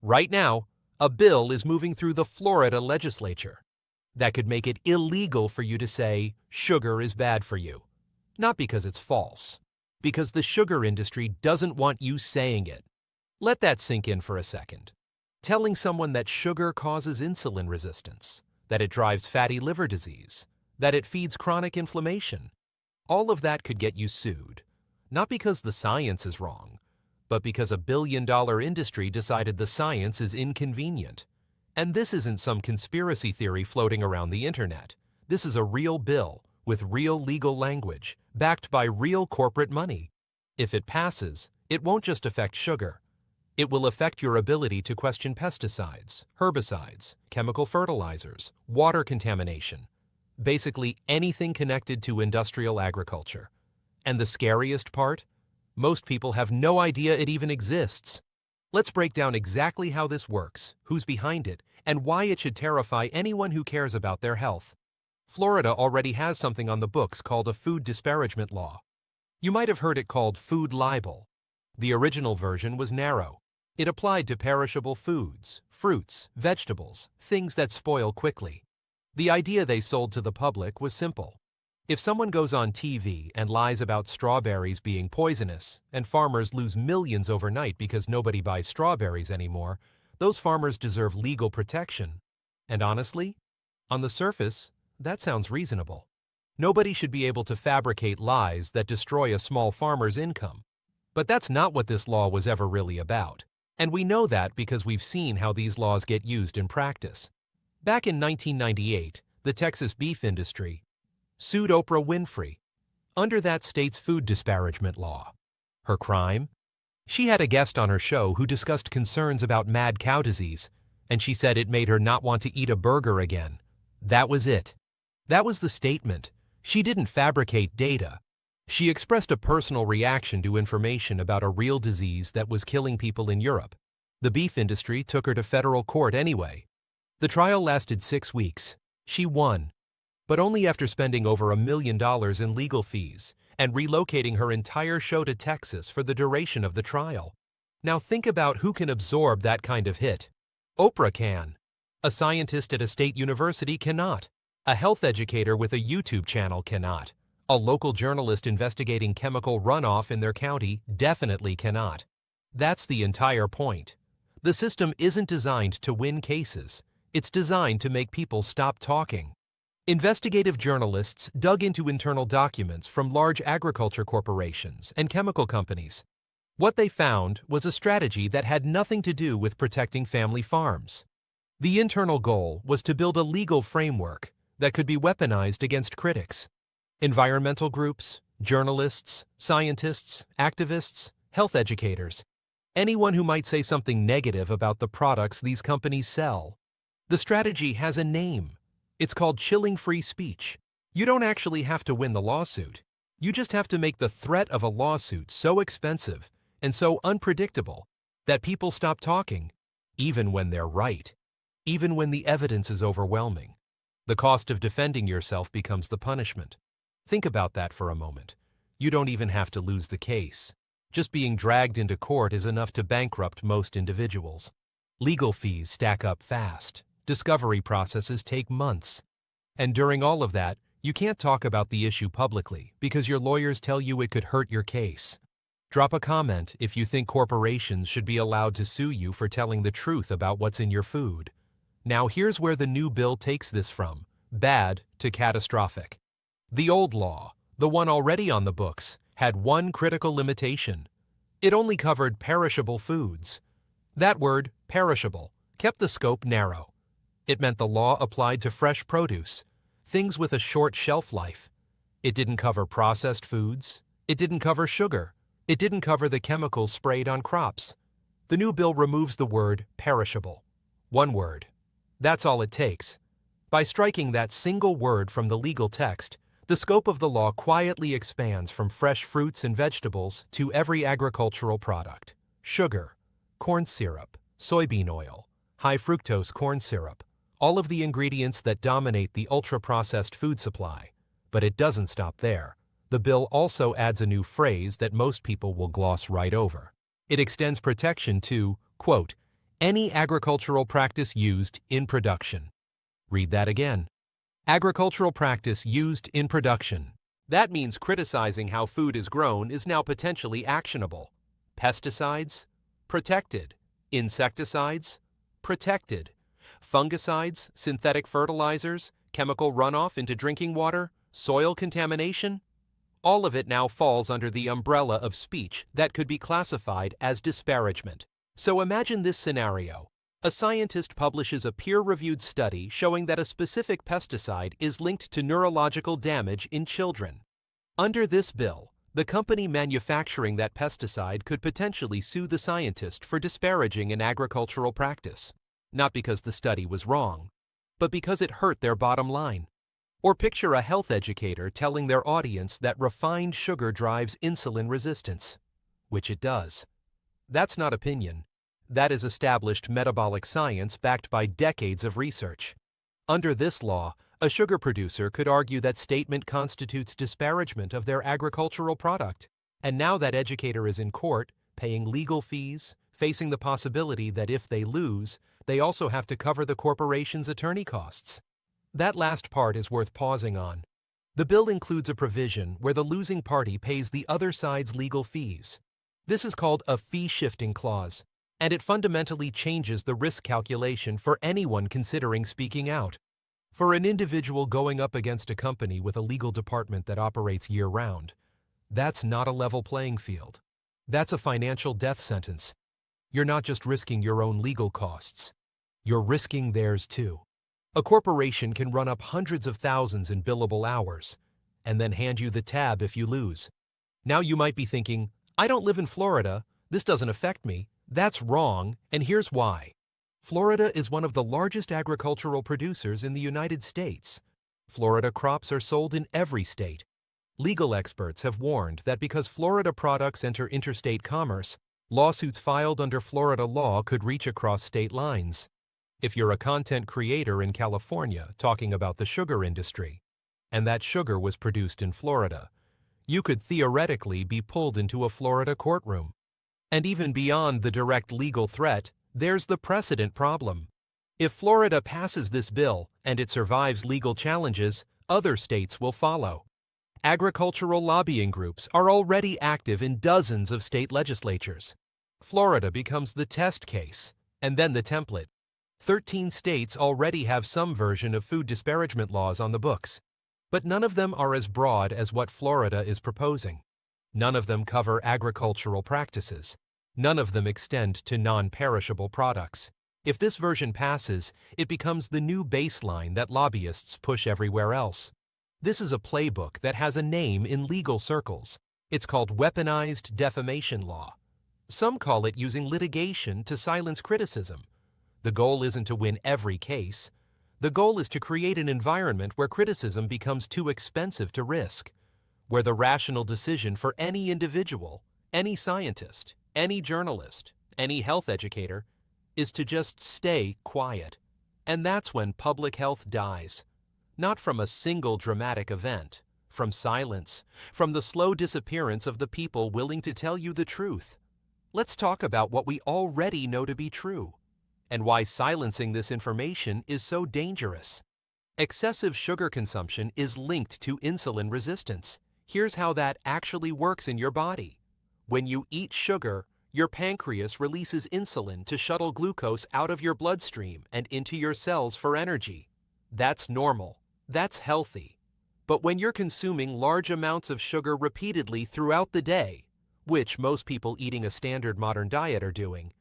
Right now, a bill is moving through the Florida legislature that could make it illegal for you to say sugar is bad for you. Not because it's false, because the sugar industry doesn't want you saying it. Let that sink in for a second. Telling someone that sugar causes insulin resistance, that it drives fatty liver disease, that it feeds chronic inflammation, all of that could get you sued. Not because the science is wrong, but because a billion-dollar industry decided the science is inconvenient. And this isn't some conspiracy theory floating around the internet. This is a real bill with real legal language, backed by real corporate money. If it passes, it won't just affect sugar. It will affect your ability to question pesticides, herbicides, chemical fertilizers, water contamination, basically anything connected to industrial agriculture. And the scariest part? Most people have no idea it even exists. Let's break down exactly how this works, who's behind it, and why it should terrify anyone who cares about their health. Florida already has something on the books called a food disparagement law. You might have heard it called food libel. The original version was narrow. It applied to perishable foods, fruits, vegetables, things that spoil quickly. The idea they sold to the public was simple. If someone goes on TV and lies about strawberries being poisonous, and farmers lose millions overnight because nobody buys strawberries anymore, those farmers deserve legal protection. And honestly, on the surface, that sounds reasonable. Nobody should be able to fabricate lies that destroy a small farmer's income. But that's not what this law was ever really about. And we know that because we've seen how these laws get used in practice. Back in 1998, the Texas beef industry sued Oprah Winfrey under that state's food disparagement law. Her crime? She had a guest on her show who discussed concerns about mad cow disease, and she said it made her not want to eat a burger again. That was it. That was the statement. She didn't fabricate data. She expressed a personal reaction to information about a real disease that was killing people in Europe. The beef industry took her to federal court anyway. The trial lasted 6 weeks. She won, but only after spending over $1 million in legal fees and relocating her entire show to Texas for the duration of the trial. Now think about who can absorb that kind of hit. Oprah can. A scientist at a state university cannot. A health educator with a YouTube channel cannot. A local journalist investigating chemical runoff in their county definitely cannot. That's the entire point. The system isn't designed to win cases. It's designed to make people stop talking. Investigative journalists dug into internal documents from large agriculture corporations and chemical companies. What they found was a strategy that had nothing to do with protecting family farms. The internal goal was to build a legal framework that could be weaponized against critics. Environmental groups, journalists, scientists, activists, health educators, anyone who might say something negative about the products these companies sell. The strategy has a name. It's called chilling free speech. You don't actually have to win the lawsuit. You just have to make the threat of a lawsuit so expensive and so unpredictable that people stop talking, even when they're right, even when the evidence is overwhelming. The cost of defending yourself becomes the punishment. Think about that for a moment. You don't even have to lose the case. Just being dragged into court is enough to bankrupt most individuals. Legal fees stack up fast. Discovery processes take months. And during all of that, you can't talk about the issue publicly because your lawyers tell you it could hurt your case. Drop a comment if you think corporations should be allowed to sue you for telling the truth about what's in your food. Now here's where the new bill takes this from bad to catastrophic. The old law, the one already on the books, had one critical limitation. It only covered perishable foods. That word, perishable, kept the scope narrow. It meant the law applied to fresh produce, things with a short shelf life. It didn't cover processed foods. It didn't cover sugar. It didn't cover the chemicals sprayed on crops. The new bill removes the word perishable. One word. That's all it takes. By striking that single word from the legal text, the scope of the law quietly expands from fresh fruits and vegetables to every agricultural product. Sugar, corn syrup, soybean oil, high fructose corn syrup, all of the ingredients that dominate the ultra-processed food supply. But it doesn't stop there. The bill also adds a new phrase that most people will gloss right over. It extends protection to, quote, Any agricultural practice used in production. Read that again. Agricultural practice used in production. That means criticizing how food is grown is now potentially actionable. Pesticides? Protected. Insecticides? Protected. Fungicides, synthetic fertilizers, chemical runoff into drinking water, soil contamination? All of it now falls under the umbrella of speech that could be classified as disparagement. So imagine this scenario. A scientist publishes a peer-reviewed study showing that a specific pesticide is linked to neurological damage in children. Under this bill, the company manufacturing that pesticide could potentially sue the scientist for disparaging an agricultural practice. Not because the study was wrong, but because it hurt their bottom line. Or picture a health educator telling their audience that refined sugar drives insulin resistance, which it does. That's not opinion. That is established metabolic science backed by decades of research. Under this law, a sugar producer could argue that statement constitutes disparagement of their agricultural product. And now that educator is in court, paying legal fees, facing the possibility that if they lose, they also have to cover the corporation's attorney costs. That last part is worth pausing on. The bill includes a provision where the losing party pays the other side's legal fees. This is called a fee-shifting clause, and it fundamentally changes the risk calculation for anyone considering speaking out. For an individual going up against a company with a legal department that operates year-round, that's not a level playing field. That's a financial death sentence. You're not just risking your own legal costs. You're risking theirs too. A corporation can run up hundreds of thousands in billable hours, and then hand you the tab if you lose. Now you might be thinking, I don't live in Florida, this doesn't affect me. That's wrong, and here's why. Florida is one of the largest agricultural producers in the United States. Florida crops are sold in every state. Legal experts have warned that because Florida products enter interstate commerce, lawsuits filed under Florida law could reach across state lines. If you're a content creator in California talking about the sugar industry, and that sugar was produced in Florida, you could theoretically be pulled into a Florida courtroom. And even beyond the direct legal threat, there's the precedent problem. If Florida passes this bill and it survives legal challenges, other states will follow. Agricultural lobbying groups are already active in dozens of state legislatures. Florida becomes the test case, and then the template. 13 states already have some version of food disparagement laws on the books, but none of them are as broad as what Florida is proposing. None of them cover agricultural practices. None of them extend to non-perishable products. If this version passes, it becomes the new baseline that lobbyists push everywhere else. This is a playbook that has a name in legal circles. It's called weaponized defamation law. Some call it using litigation to silence criticism. The goal isn't to win every case. The goal is to create an environment where criticism becomes too expensive to risk, where the rational decision for any individual, any scientist, any journalist, any health educator, is to just stay quiet. And that's when public health dies. Not from a single dramatic event, from silence, from the slow disappearance of the people willing to tell you the truth. Let's talk about what we already know to be true, and why silencing this information is so dangerous. Excessive sugar consumption is linked to insulin resistance. Here's how that actually works in your body. When you eat sugar, your pancreas releases insulin to shuttle glucose out of your bloodstream and into your cells for energy. That's normal. That's healthy. But when you're consuming large amounts of sugar repeatedly throughout the day, which most people eating a standard modern diet are doing,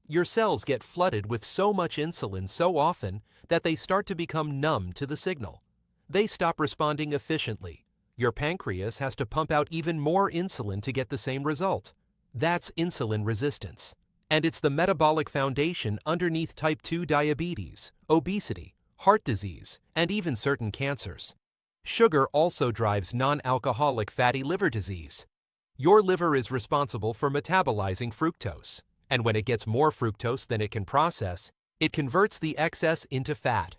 your cells get flooded with so much insulin so often that they start to become numb to the signal. They stop responding efficiently. Your pancreas has to pump out even more insulin to get the same result. That's insulin resistance. And it's the metabolic foundation underneath type 2 diabetes, obesity, heart disease, and even certain cancers. Sugar also drives non-alcoholic fatty liver disease. Your liver is responsible for metabolizing fructose, and when it gets more fructose than it can process, it converts the excess into fat.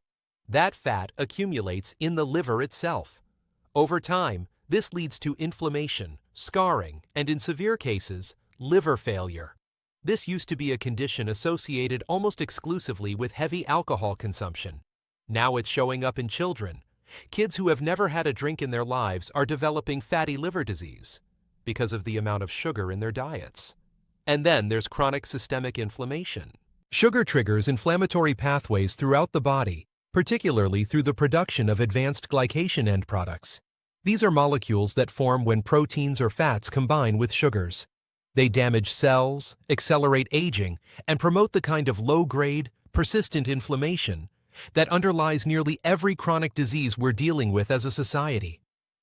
That fat accumulates in the liver itself. Over time, this leads to inflammation, scarring, and in severe cases, liver failure. This used to be a condition associated almost exclusively with heavy alcohol consumption. Now it's showing up in children. Kids who have never had a drink in their lives are developing fatty liver disease because of the amount of sugar in their diets. And then there's chronic systemic inflammation. Sugar triggers inflammatory pathways throughout the body, particularly through the production of advanced glycation end products. These are molecules that form when proteins or fats combine with sugars. They damage cells, accelerate aging, and promote the kind of low-grade, persistent inflammation that underlies nearly every chronic disease we're dealing with as a society.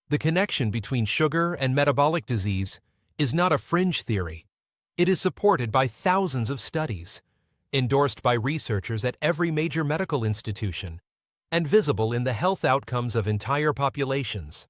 The connection between sugar and metabolic disease is not a fringe theory. It is supported by thousands of studies, endorsed by researchers at every major medical institution, and visible in the health outcomes of entire populations.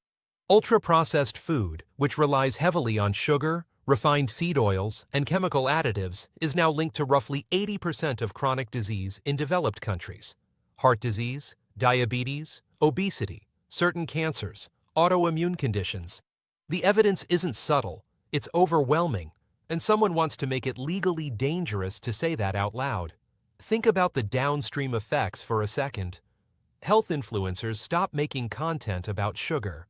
Ultra-processed food, which relies heavily on sugar, refined seed oils, and chemical additives, is now linked to roughly 80% of chronic disease in developed countries. Heart disease, diabetes, obesity, certain cancers, autoimmune conditions. The evidence isn't subtle, it's overwhelming, and someone wants to make it legally dangerous to say that out loud. Think about the downstream effects for a second. Health influencers stop making content about sugar.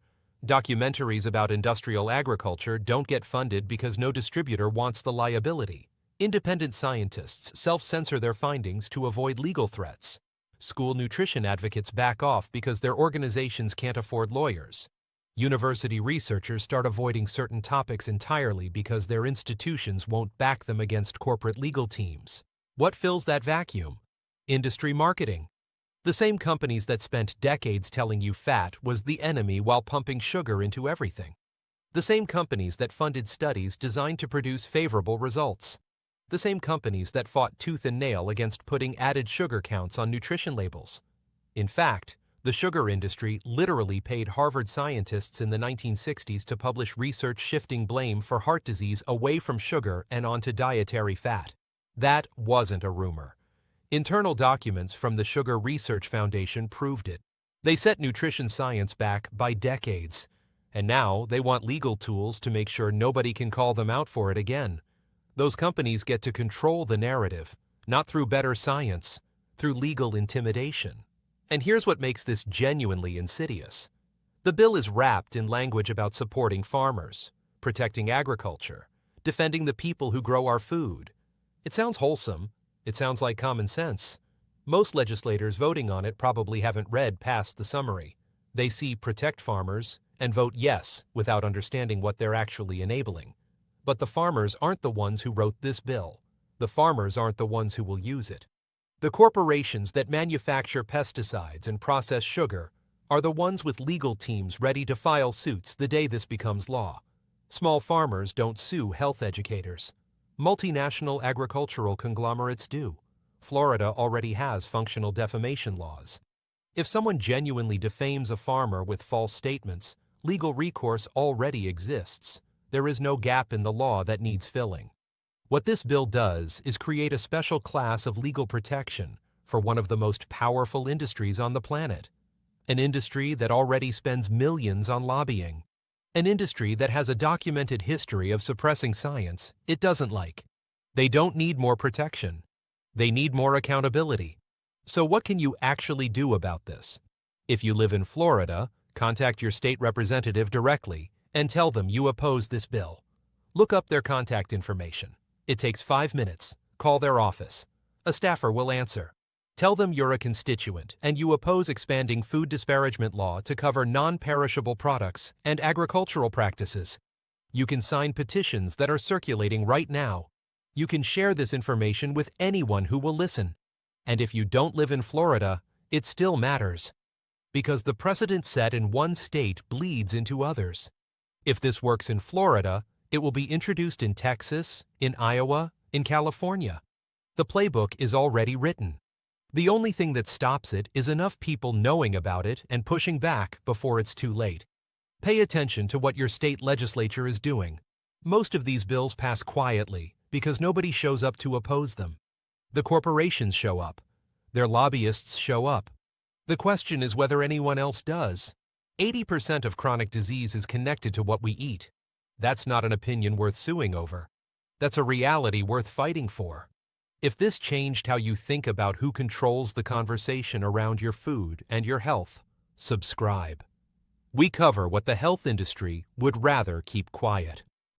Documentaries about industrial agriculture don't get funded because no distributor wants the liability. Independent scientists self-censor their findings to avoid legal threats. School nutrition advocates back off because their organizations can't afford lawyers. University researchers start avoiding certain topics entirely because their institutions won't back them against corporate legal teams. What fills that vacuum? Industry marketing. The same companies that spent decades telling you fat was the enemy while pumping sugar into everything. The same companies that funded studies designed to produce favorable results. The same companies that fought tooth and nail against putting added sugar counts on nutrition labels. In fact, the sugar industry literally paid Harvard scientists in the 1960s to publish research shifting blame for heart disease away from sugar and onto dietary fat. That wasn't a rumor. Internal documents from the Sugar Research Foundation proved it. They set nutrition science back by decades, and now they want legal tools to make sure nobody can call them out for it again. Those companies get to control the narrative, not through better science, through legal intimidation. And here's what makes this genuinely insidious. The bill is wrapped in language about supporting farmers, protecting agriculture, defending the people who grow our food. It sounds wholesome. It sounds like common sense. Most legislators voting on it probably haven't read past the summary. They see protect farmers and vote yes without understanding what they're actually enabling. But the farmers aren't the ones who wrote this bill. The farmers aren't the ones who will use it. The corporations that manufacture pesticides and process sugar are the ones with legal teams ready to file suits the day this becomes law. Small farmers don't sue health educators. Multinational agricultural conglomerates do. Florida already has functional defamation laws. If someone genuinely defames a farmer with false statements, legal recourse already exists. There is no gap in the law that needs filling. What this bill does is create a special class of legal protection for one of the most powerful industries on the planet. An industry that already spends millions on lobbying. An industry that has a documented history of suppressing science it doesn't like. They don't need more protection. They need more accountability. So what can you actually do about this? If you live in Florida, contact your state representative directly and tell them you oppose this bill. Look up their contact information. It takes 5 minutes. Call their office. A staffer will answer. Tell them you're a constituent and you oppose expanding food disparagement law to cover non-perishable products and agricultural practices. You can sign petitions that are circulating right now. You can share this information with anyone who will listen. And if you don't live in Florida, it still matters. Because the precedent set in one state bleeds into others. If this works in Florida, it will be introduced in Texas, in Iowa, in California. The playbook is already written. The only thing that stops it is enough people knowing about it and pushing back before it's too late. Pay attention to what your state legislature is doing. Most of these bills pass quietly because nobody shows up to oppose them. The corporations show up. Their lobbyists show up. The question is whether anyone else does. 80% of chronic disease is connected to what we eat. That's not an opinion worth suing over. That's a reality worth fighting for. If this changed how you think about who controls the conversation around your food and your health, subscribe. We cover what the health industry would rather keep quiet.